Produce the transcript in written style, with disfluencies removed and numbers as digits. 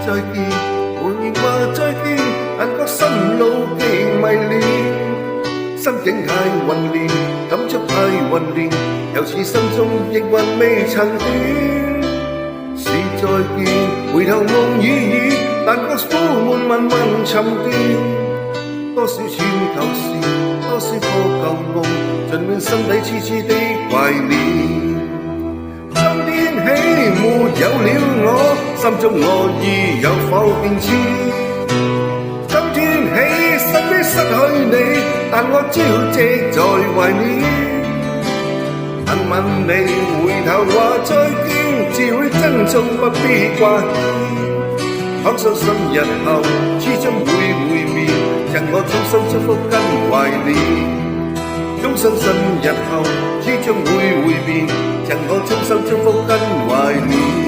再見，滿面話再見，但覺心路極迷戀，心境太混亂，感觸太混亂，又似心中亦還未曾斷。是再見，回頭夢與雨，但覺苦悶悶悶沉澱。多少串舊事，多少個舊夢，盡滿心底痴痴的懷念。今天起沒有了我，心中樂意有否變遷？今天起心的失去你，但我朝夕在懷念。問問你回頭話再見，自會珍重不必掛牽。倘相信日後始終會會面，贈我衷心祝福跟懷念。終相信日後始終會會面，贈我衷心祝福跟懷念。